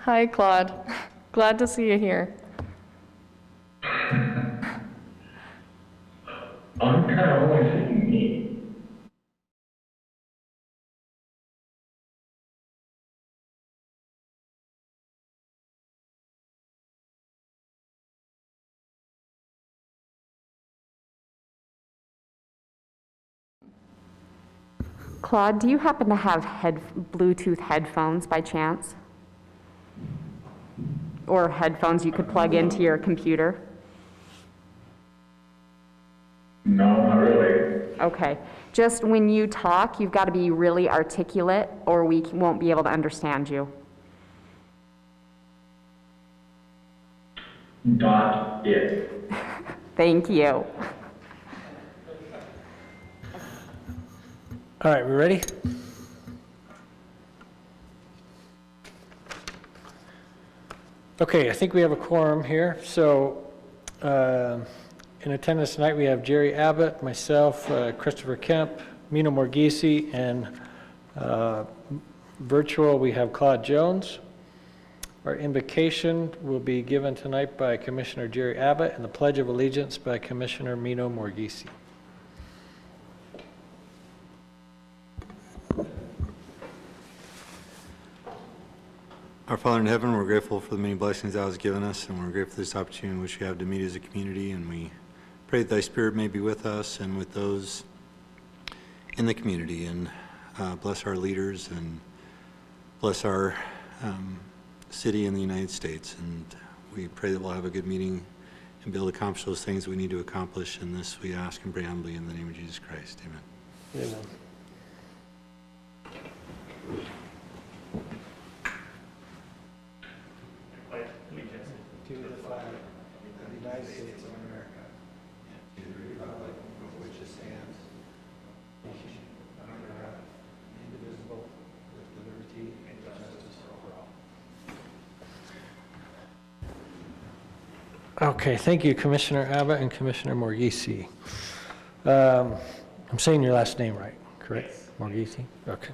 Hi, Claude. Glad to see you here. I'm kind of only seeing me. Claude, do you happen to have Bluetooth headphones by chance? Or headphones you could plug into your computer? No, not really. Okay. Just when you talk, you've got to be really articulate or we won't be able to understand you. Got it. Thank you. All right, we ready? Okay, I think we have a quorum here. So in attendance tonight, we have Jerry Abbott, myself, Christopher Kemp, Mino Morghisi, and virtual, we have Claude Jones. Our invocation will be given tonight by Commissioner Jerry Abbott and the Pledge of Allegiance by Commissioner Mino Morghisi. Our Father in heaven, we're grateful for the many blessings thou hast given us, and we're grateful for this opportunity which we have to meet as a community, and we pray that thy spirit may be with us and with those in the community, and bless our leaders and bless our city and the United States. And we pray that we'll have a good meeting and be able to accomplish those things we need to accomplish. In this we ask and pray humbly in the name of Jesus Christ. Amen. Amen. To the flag of the United States of America, and to the republic for which it stands, nation under God, indivisible, with liberty and justice for all. Okay, thank you, Commissioner Abbott and Commissioner Morghisi. I'm saying your last name right, correct? Yes. Morghisi? Okay.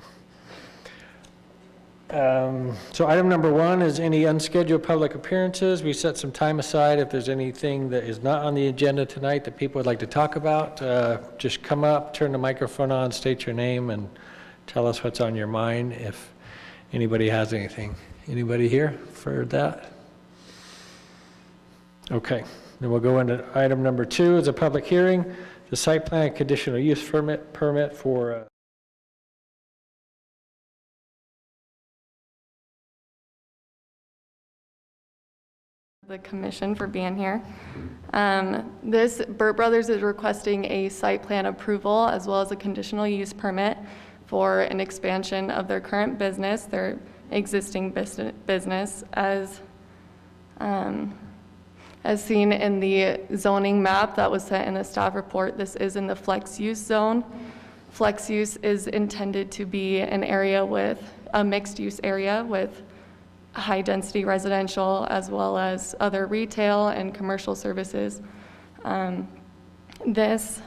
So item number 1 is any unscheduled public appearances. We set some time aside. If there's anything that is not on the agenda tonight that people would like to talk about, just come up, turn the microphone on, state your name, and tell us what's on your mind if anybody has anything. Anybody here for that? Okay, then we'll go into item number 2 is a public hearing. The site plan and conditional use permit for The commission for being here. This Burt Brothers is requesting a site plan approval as well as a conditional use permit for an expansion of their current business, their existing business, as seen in the zoning map that was sent in the staff report. This is in the flex use zone. Flex use is intended to be an area with a mixed use area with high density residential as well as other retail and commercial services. This,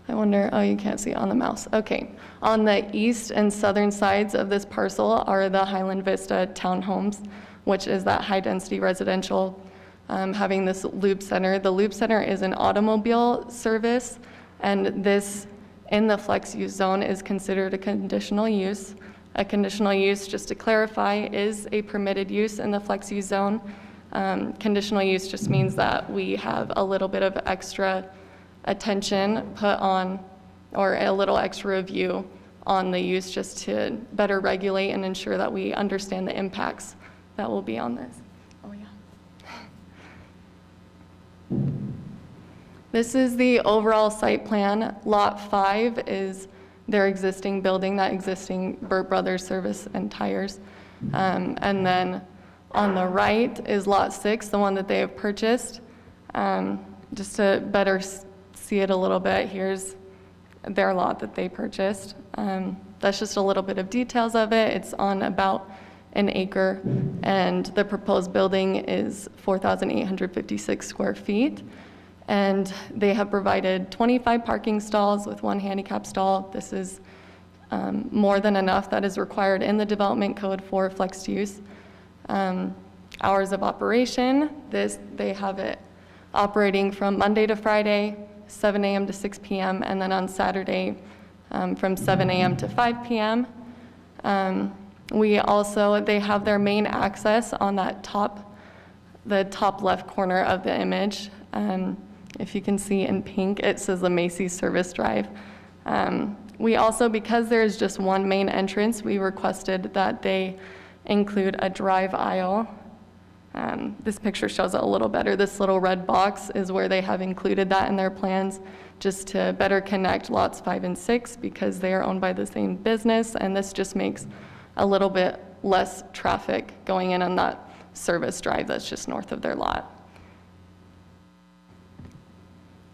I wonder, oh, you can't see it on the mouse. Okay, on the east and southern sides of this parcel are the Highland Vista townhomes, which is that high density residential having this loop center. The loop center is an automobile service, and this in the flex use zone is considered a conditional use. A conditional use, just to clarify, is a permitted use in the flex use zone. Conditional use just means that we have a little bit of extra attention put on, or a little extra review on the use, just to better regulate and ensure that we understand the impacts that will be on this. Oh yeah. This is the overall site plan. Lot 5 is their existing building, that existing Burt Brothers Service and Tires. And then on the right is Lot 6, the one that they have purchased. Just to better see it a little bit, here's their lot that they purchased. That's just a little bit of details of it. It's on about an acre, and the proposed building is 4,856 square feet. And they have provided 25 parking stalls with 1 handicap stall. This is more than enough that is required in the development code for flexed use. Hours of operation, they have it operating from Monday to Friday, 7 a.m. to 6 p.m., and then on Saturday from 7 a.m. to 5 p.m. They have their main access on the top left corner of the image. If you can see in pink, it says the Macy's Service Drive. We also, because there's just one main entrance, we requested that they include a drive aisle. This picture shows it a little better. This little red box is where they have included that in their plans, just to better connect lots 5 and 6 because they are owned by the same business, and this just makes a little bit less traffic going in on that service drive that's just north of their lot.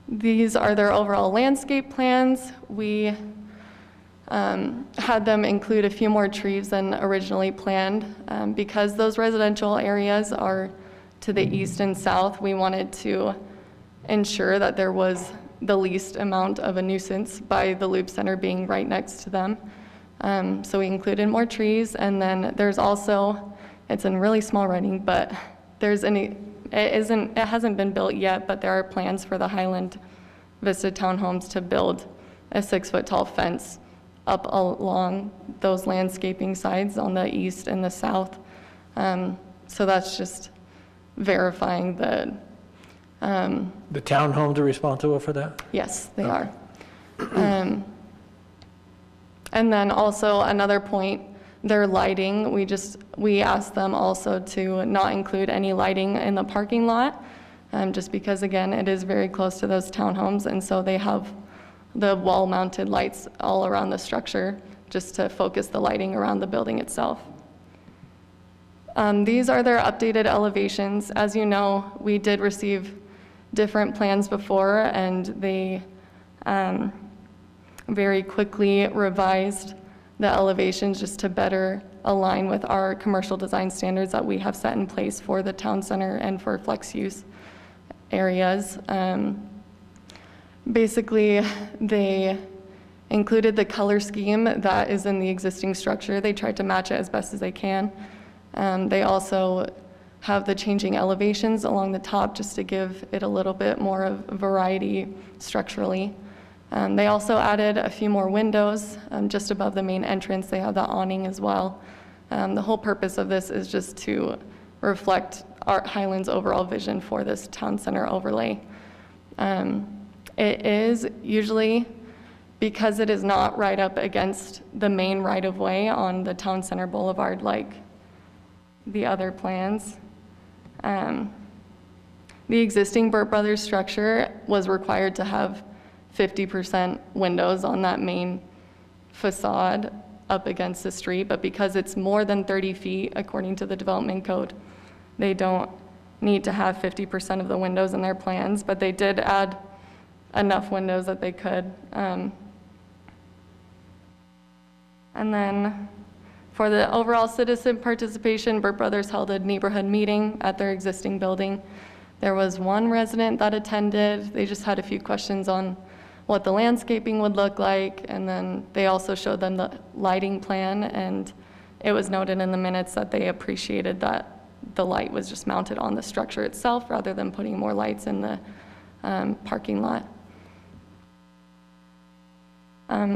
These are their overall landscape plans. We had them include a few more trees than originally planned. Because those residential areas are to the east and south, we wanted to ensure that there was the least amount of a nuisance by the Loop Center being right next to them. So we included more trees, and then there's also, it's in really small writing, but it hasn't been built yet, but there are plans for the Highland Vista Townhomes to build a 6-foot tall fence up along those landscaping sides on the east and the south. So that's just verifying that. The townhomes are responsible for that? Yes, they are. And then also another point, their lighting, we asked them also to not include any lighting in the parking lot, just because again, it is very close to those townhomes, and so they have the wall-mounted lights all around the structure just to focus the lighting around the building itself. These are their updated elevations. As you know, we did receive different plans before, and they very quickly revised the elevations just to better align with our commercial design standards that we have set in place for the town center and for flex use areas. Basically, they included the color scheme that is in the existing structure. They tried to match it as best as they can. They also have the changing elevations along the top just to give it a little bit more of variety structurally. They also added a few more windows just above the main entrance. They have the awning as well. The whole purpose of this is just to reflect our Highland's overall vision for this town center overlay. It is usually, because it is not right up against the main right-of-way on the town center boulevard like the other plans. The existing Burt Brothers structure was required to have 50% windows on that main facade up against the street, but because it's more than 30 feet according to the development code, they don't need to have 50% of the windows in their plans, but they did add enough windows that they could. And then for the overall citizen participation, Burt Brothers held a neighborhood meeting at their existing building. There was one resident that attended. They just had a few questions on what the landscaping would look like, and then they also showed them the lighting plan, and it was noted in the minutes that they appreciated that the light was just mounted on the structure itself rather than putting more lights in the parking lot.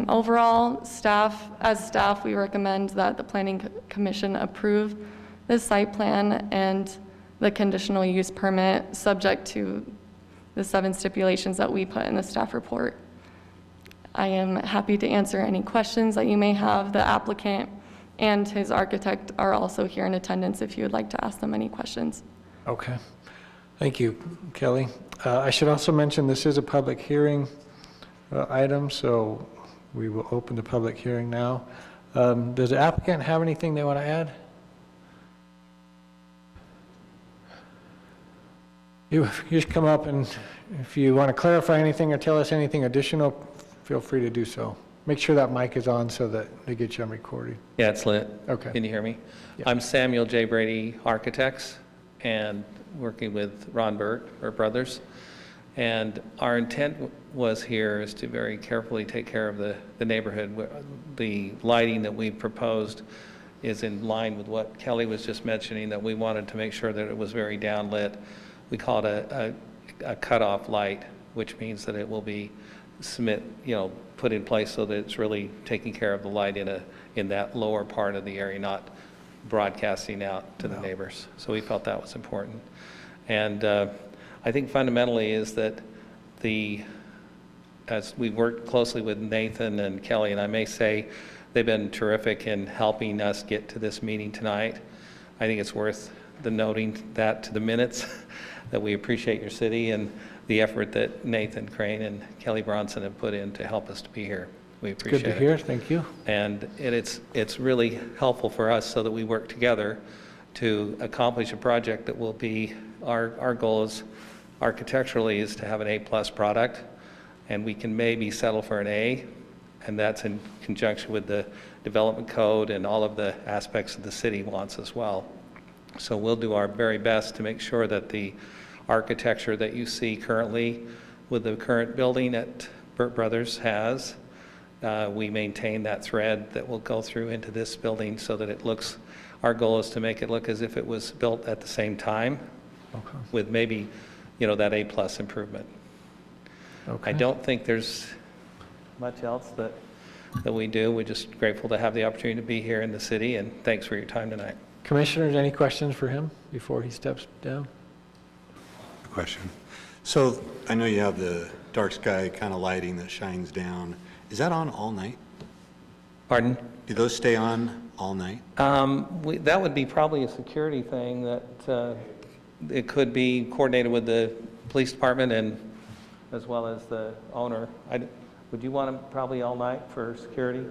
Overall, as staff, we recommend that the Planning Commission approve this site plan and the conditional use permit subject to the 7 stipulations that we put in the staff report. I am happy to answer any questions that you may have. The applicant and his architect are also here in attendance if you would like to ask them any questions. Okay. Thank you, Kelly. I should also mention this is a public hearing item, so we will open the public hearing now. Does the applicant have anything they want to add? You just come up, and if you want to clarify anything or tell us anything additional, feel free to do so. Make sure that mic is on so that they get you on recording. Yeah, it's lit. Okay. Can you hear me? Yeah. I'm Samuel J. Brady Architects, and working with Ron Burt Brothers. And our intent was here is to very carefully take care of the neighborhood. The lighting that we proposed is in line with what Kelly was just mentioning, that we wanted to make sure that it was very downlit. We call it a cutoff light, which means that it will be put in place so that it's really taking care of the light in that lower part of the area, not broadcasting out to the neighbors. So we felt that was important. And I think fundamentally is that as we worked closely with Nathan and Kelly, and I may say they've been terrific in helping us get to this meeting tonight. I think it's worth the noting that to the minutes, that we appreciate your city and the effort that Nathan Crane and Kelly Bronson have put in to help us to be here. We appreciate it. Good to hear, thank you. And it's really helpful for us so that we work together to accomplish a project that will be, our goal is architecturally is to have an A+ product, and we can maybe settle for an A, and that's in conjunction with the development code and all of the aspects that the city wants as well. So we'll do our very best to make sure that the architecture that you see currently with the current building that Burt Brothers has, we maintain that thread that will go through into this building so that it looks, our goal is to make it look as if it was built at the same time, with maybe, that A+ improvement. Okay. I don't think there's much else that we do. We're just grateful to have the opportunity to be here in the city, and thanks for your time tonight. Commissioners, any questions for him before he steps down? Question. So I know you have the dark sky kind of lighting that shines down. Is that on all night? Pardon? Do those stay on all night? That would be probably a security thing that it could be coordinated with the police department and as well as the owner. Would you want them probably all night for security?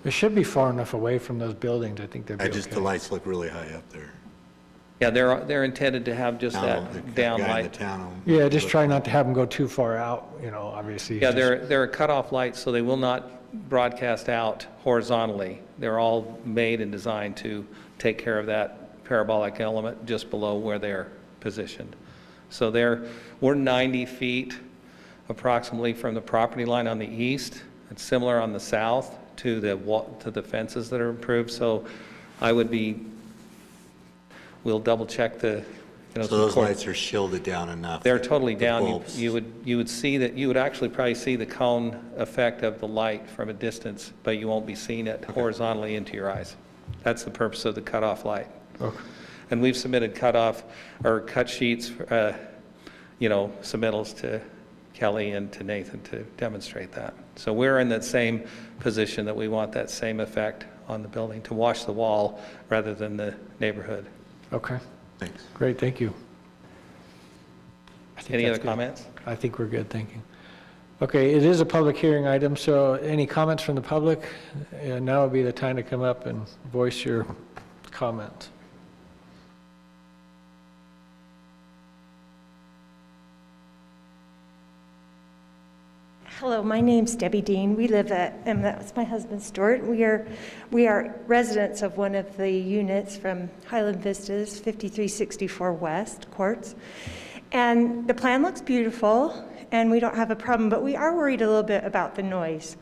It should be far enough away from those buildings, I think they'd be okay. The lights look really high up there. Yeah, they're intended to have just that down Guy in the light. town. Yeah, just try not to have them go too far out, obviously. Yeah, they're a cutoff light, so they will not broadcast out horizontally. They're all made and designed to take care of that parabolic element just below where they're positioned. So we're 90 feet approximately from the property line on the east. It's similar on the south to the fences that are improved. So we'll double check the. So those lights are shielded down enough. They're totally down. bulbs. You would see that, you would actually probably see the cone effect of the light from a distance, but you won't be seeing it horizontally into your eyes. That's the purpose of the cutoff light. Okay. And we've submitted cut sheets, submittals to Kelly and to Nathan to demonstrate that. So we're in that same position that we want that same effect on the building, to wash the wall rather than the neighborhood. Okay, Thanks. great, thank you. I think Any that's other good. comments? I think we're good, thank you. Okay, it is a public hearing item, so any comments from the public? Now would be the time to come up and voice your comments. Hello, my name's Debbie Dean. We live and that's my husband Stuart. We are residents of one of the units from Highland Vistas, 5364 West Courts. And the plan looks beautiful, and we don't have a problem, but we are worried a little bit about the noise.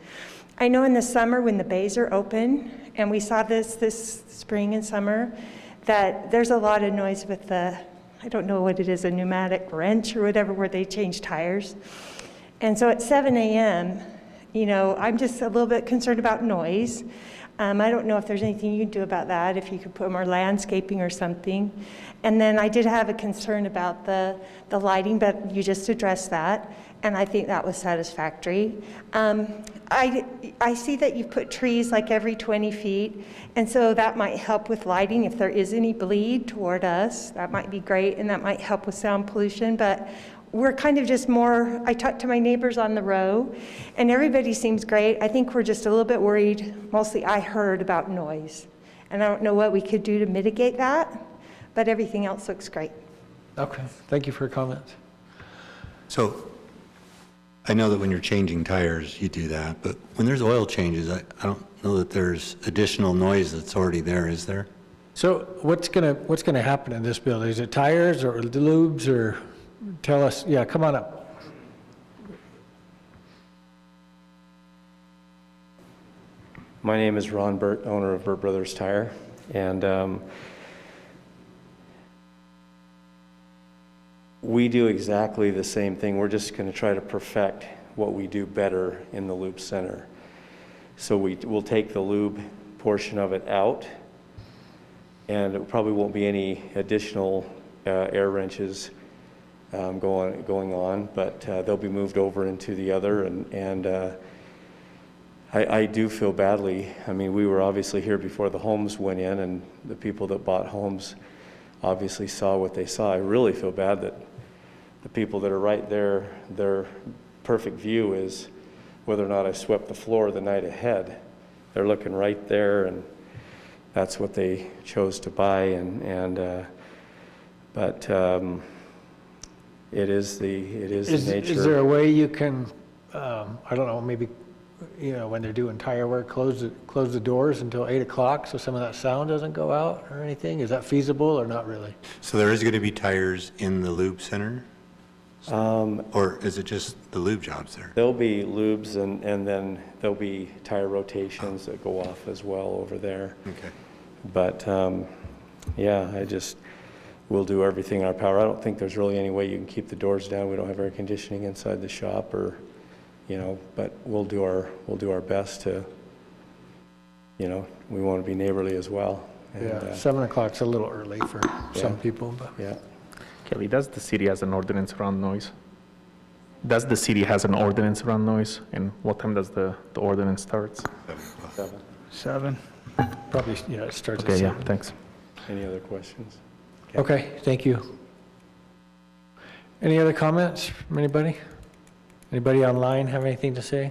I know in the summer when the bays are open, and we saw this spring and summer, that there's a lot of noise with the, I don't know what it is, a pneumatic wrench or whatever, where they change tires. And so at 7 a.m., I'm just a little bit concerned about noise. I don't know if there's anything you can do about that, if you could put more landscaping or something. And then I did have a concern about the lighting, but you just addressed that, and I think that was satisfactory. I see that you've put trees like every 20 feet, and so that might help with lighting. If there is any bleed toward us, that might be great, and that might help with sound pollution. But we're kind of just more, I talked to my neighbors on the row, and everybody seems great. I think we're just a little bit worried, mostly I heard about noise. And I don't know what we could do to mitigate that, but everything else looks great. Okay, thank you for your comments. So I know that when you're changing tires, you do that, but when there's oil changes, I don't know that there's additional noise that's already there, is there? So what's gonna happen in this building? Is it tires or lubes, or tell us? Yeah, come on up. My name is Ron Burt, owner of Burt Brothers Tire, and we do exactly the same thing. We're just going to try to perfect what we do better in the Loop Center. So we'll take the lube portion of it out, and it probably won't be any additional air wrenches going on, but they'll be moved over into the other, and I do feel badly. I mean, we were obviously here before the homes went in, and the people that bought homes obviously saw what they saw. I really feel bad that the people that are right there, their perfect view is whether or not I swept the floor the night ahead. They're looking right there, and that's what they chose to buy, but it is the nature. Is there a way you can, I don't know, maybe, when they're doing tire work, close the doors until 8 o'clock so some of that sound doesn't go out or anything? Is that feasible or not really? So there is going to be tires in the lube center? Or is it just the lube jobs there? There'll be lubes, and then there'll be tire rotations that go off as well over there. Okay. But yeah, we'll do everything in our power. I don't think there's really any way you can keep the doors down. We don't have air conditioning inside the shop, but we'll do our best to, we want to be neighborly as well. And, 7 o'clock's a little early for some people, but. Yeah. Kelly, does the city has an ordinance around noise? Does the city has an ordinance around noise? And what time does the ordinance starts? 7. 7. Probably, it starts at Okay, 7. yeah, thanks. Any other questions? Okay, thank you. Any other comments from anybody? Anybody online have anything to say?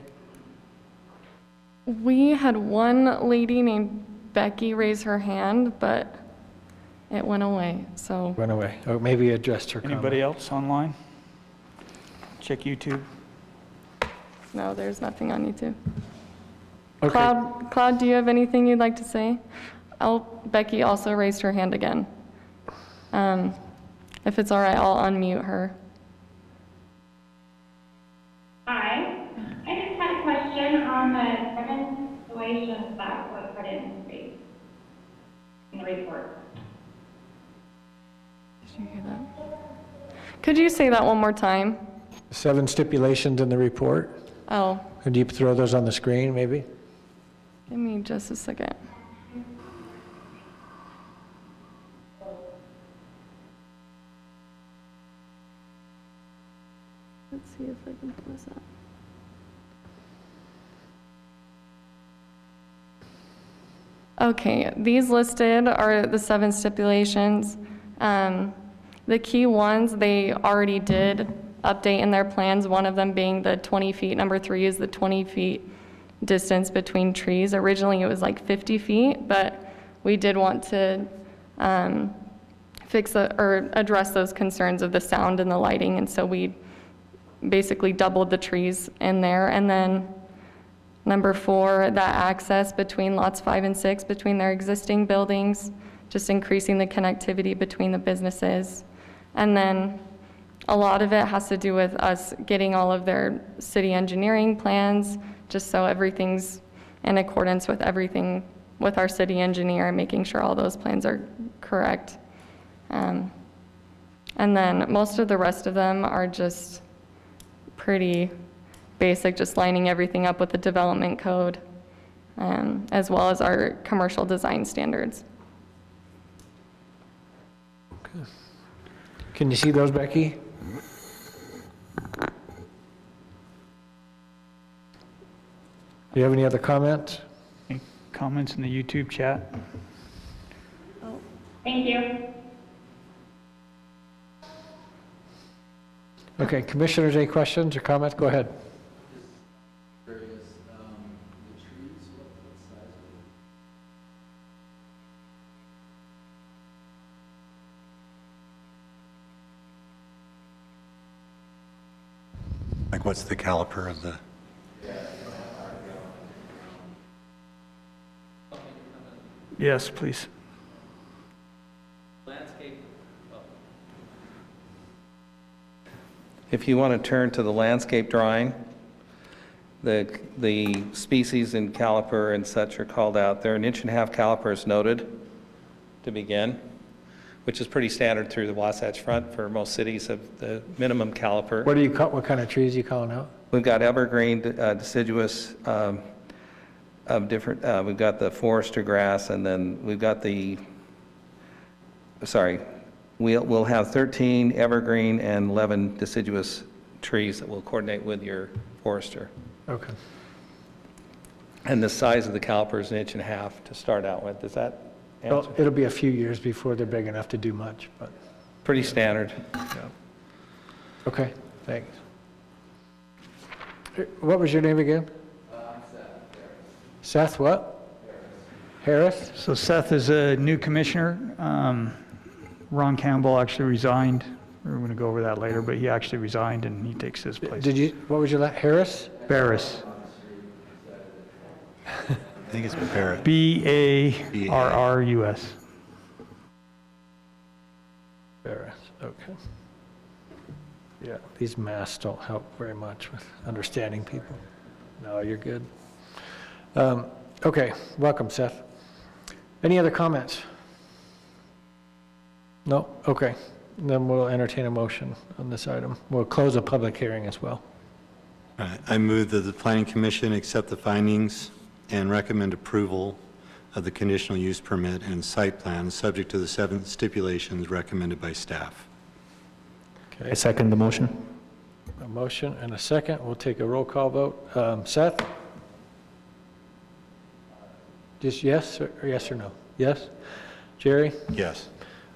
We had one lady named Becky raise her hand, but it went away, so. Went away. Or maybe addressed her comment. Anybody else online? Check YouTube. No, there's nothing on YouTube. Okay. Claude, do you have anything you'd like to say? Becky also raised her hand again. If it's all right, I'll unmute her. Hi, I just had a question on the 7 installations that were put in the report. Did you hear that? Could you say that one more time? 7 stipulations in the report. Oh, Could you throw those on the screen, maybe? give me just a second. Let's see if I can pull this up. Okay, these listed are the 7 stipulations. The key ones they already did update in their plans, one of them being the 20 feet. Number 3 is the 20 feet distance between trees. Originally it was like 50 feet, but we did want to address those concerns of the sound and the lighting, and so we basically doubled the trees in there. And then number 4, that access between lots 5 and 6 between their existing buildings, just increasing the connectivity between the businesses. And then a lot of it has to do with us getting all of their city engineering plans, just so everything's in accordance with everything with our city engineer, making sure all those plans are correct. And then most of the rest of them are just pretty basic, just lining everything up with the development code, as well as our commercial design standards. Can you see those, Becky? Do you have any other comments? Any comments in the YouTube chat? Thank you. Okay, commissioners, any questions or comments? Go ahead. Like what's the caliper of the? Yes, please. If you want to turn to the landscape drawing, The species and caliper and such are called out. There are 1.5-inch calipers noted to begin, which is pretty standard through the Wasatch Front for most cities of the minimum caliper. What kind of trees are you calling out? We've got evergreen, deciduous, of different, we've got the forester grass, and then we've got we'll have 13 evergreen and 11 deciduous trees that will coordinate with your forester. Okay. And the size of the caliper is 1.5 inches to start out with. Does that answer? Well, it'll be a few years before they're big enough to do much, but, Pretty standard. okay, thanks. What was your name again? Seth what? Harris? So Seth is a new commissioner. Ron Campbell actually resigned. We're going to go over that later, but he actually resigned and he takes his place. What was your last, Harris? Barris. I think it's Barrett. Barrus. Barris, okay. Yeah, these masks don't help very much with understanding people. No, you're good. Okay, welcome, Seth. Any other comments? No? Okay. Then we'll entertain a motion on this item. We'll close a public hearing as well. All right, I move that the Planning Commission accept the findings and recommend approval of the conditional use permit and site plan, subject to the 7 stipulations recommended by staff. I second the motion. A motion and a second. We'll take a roll call vote. Seth? Just yes or yes or no? Yes? Jerry? Yes.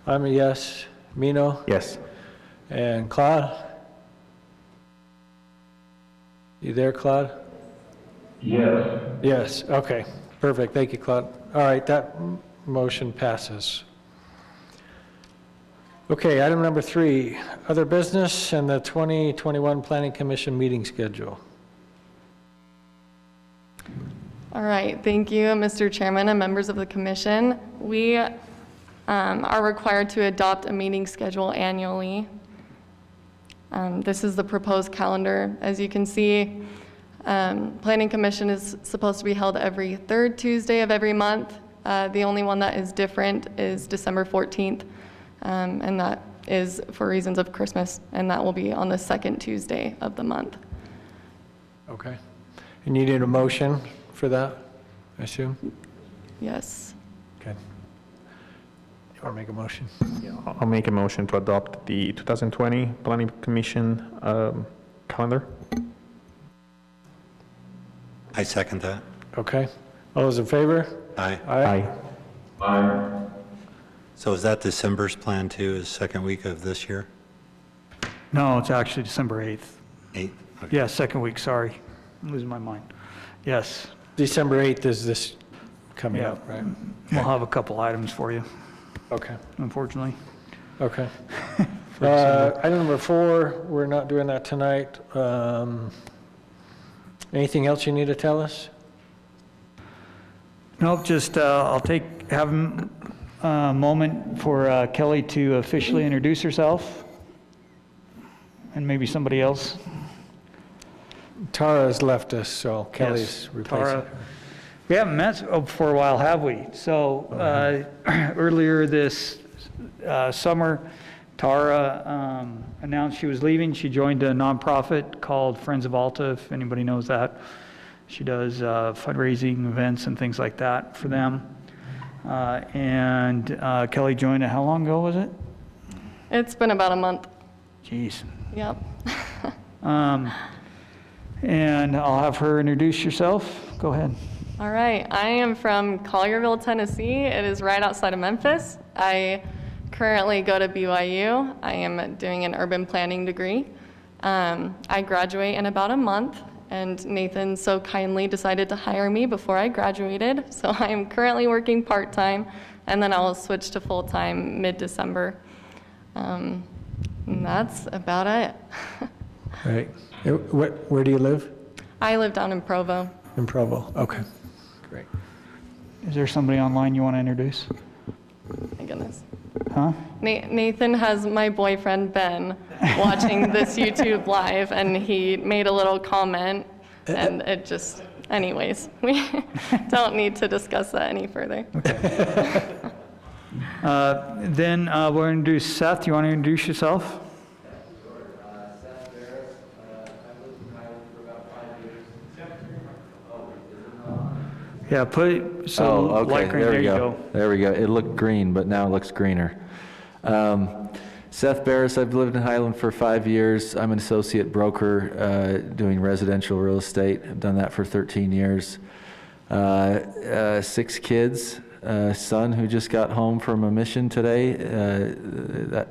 I'm a yes. Mino? Yes. And Claude? You there, Claude? Yes. Yes, okay, perfect, thank you, Claude. All right, that motion passes. Okay, item number 3, other business and the 2021 Planning Commission meeting schedule. All right, thank you, Mr. Chairman and members of the commission. We are required to adopt a meeting schedule annually. This is the proposed calendar. As you can see, Planning Commission is supposed to be held every 3rd Tuesday of every month. The only one that is different is December 14th, and that is for reasons of Christmas, and that will be on the 2nd Tuesday of the month. Okay. And you need a motion for that, I assume? Yes. Okay. You want to make a motion? I'll make a motion to adopt the 2020 Planning Commission calendar. I second that. Okay. All those in favor? Aye. Aye. Aye. So is that December's plan too, is second week of this year? No, it's actually December 8th. 8? Okay. Yeah, second week, sorry. I'm losing my mind. Yes, December 8th is this coming Yeah. up, right? we'll have a couple items for you, Okay, unfortunately. okay. for December. Item number 4, we're not doing that tonight. Anything else you need to tell us? Nope, just have a moment for Kelly to officially introduce herself, and maybe somebody else. Tara's left us, so Kelly's Yes, replacing Tara. her. We haven't met for a while, have we? So earlier this summer, Tara announced she was leaving. She joined a nonprofit called Friends of Alta, if anybody knows that. She does fundraising events and things like that for them. And Kelly joined how long ago was it? It's been about a month. Jeez. Yep. And I'll have her introduce yourself. Go ahead. All right, I am from Collierville, Tennessee. It is right outside of Memphis. I currently go to BYU. I am doing an urban planning degree. I graduate in about a month, and Nathan so kindly decided to hire me before I graduated. So I am currently working part-time, and then I will switch to full-time mid-December. And that's about it. Right. Where do you live? I live down in Provo. In Provo, okay. Great. Is there somebody online you want to introduce? My goodness. Huh? Nathan has my boyfriend Ben watching this YouTube live, and he made a little comment And it just, anyways, we don't need to discuss that any further. Then we're going to do Seth. You want to introduce yourself? Yeah, put, so Oh, okay, light green, there you go. There we go. It looked green, but now it looks greener. Seth Barris, I've lived in Highland for 5 years. I'm an associate broker doing residential real estate. I've done that for 13 years. 6 kids, a son who just got home from a mission today.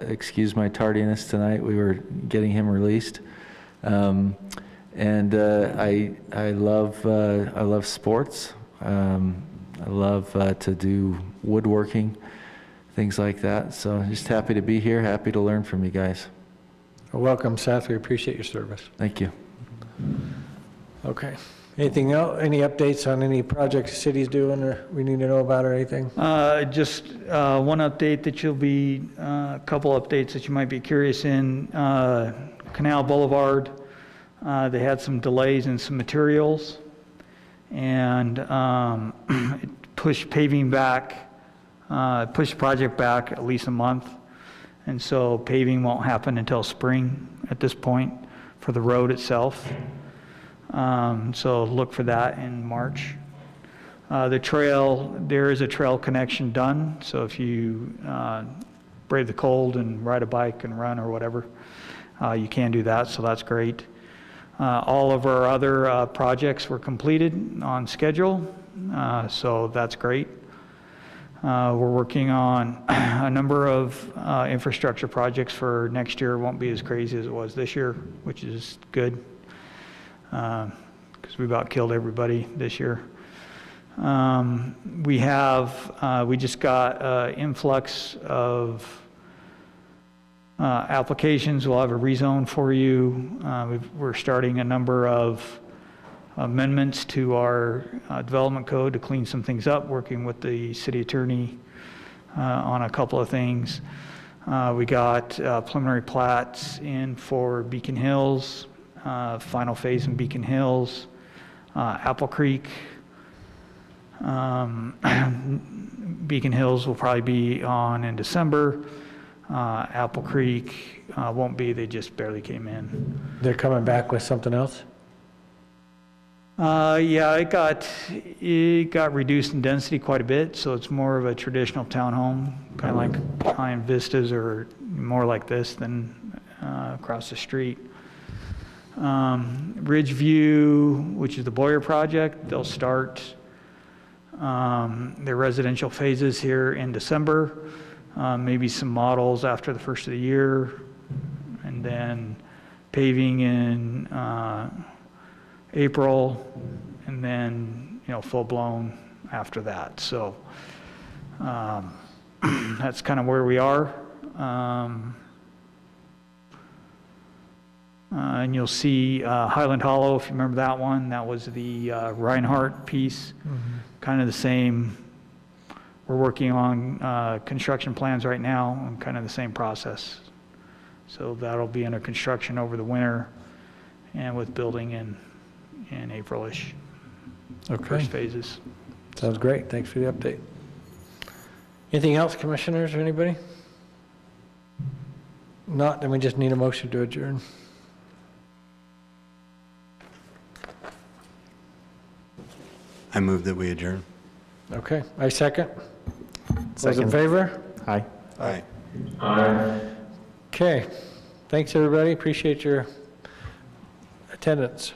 Excuse my tardiness tonight. We were getting him released. And I love sports. I love to do woodworking, things like that. So just happy to be here, happy to learn from you guys. Welcome, Seth. We appreciate your service. Thank you. Okay. Anything else? Any updates on any projects the city's doing or we need to know about or anything? Just one update that you'll be, a couple updates that you might be curious in. Canal Boulevard, they had some delays in some materials and it pushed paving back, pushed the project back at least a month. And so paving won't happen until spring at this point for the road itself. So look for that in March. The trail, there is a trail connection done. So if you brave the cold and ride a bike and run or whatever, you can do that. So that's great. All of our other projects were completed on schedule. So that's great. We're working on a number of infrastructure projects for next year. It won't be as crazy as it was this year, which is good. Because we about killed everybody this year. We just got influx of applications. We'll have a rezone for you. We're starting a number of amendments to our development code to clean some things up, working with the city attorney on a couple of things. We got preliminary plats in for Beacon Hills, final phase in Beacon Hills, Apple Creek. Beacon Hills will probably be on in December. Apple Creek won't be, they just barely came in. They're coming back with something else? Yeah, it got reduced in density quite a bit, so it's more of a traditional townhome, kind of like Highland Vistas or more like this than across the street. Ridgeview, which is the Boyer project, they'll start their residential phases here in December. Maybe some models after the first of the year, and then paving in April, and then full blown after that. So that's kind of where we are. And you'll see Highland Hollow, if you remember that one. That was the Reinhardt piece, kind of the same. We're working on construction plans right now and kind of the same process. So that'll be under construction over the winter and with building in April-ish. Okay. First phases. Sounds great. Thanks for the update. Anything else, commissioners or anybody? Not, then we just need a motion to adjourn. I move that we adjourn. Okay, I second. Those in favor? Aye. Aye. Aye. Okay, thanks everybody, appreciate your attendance.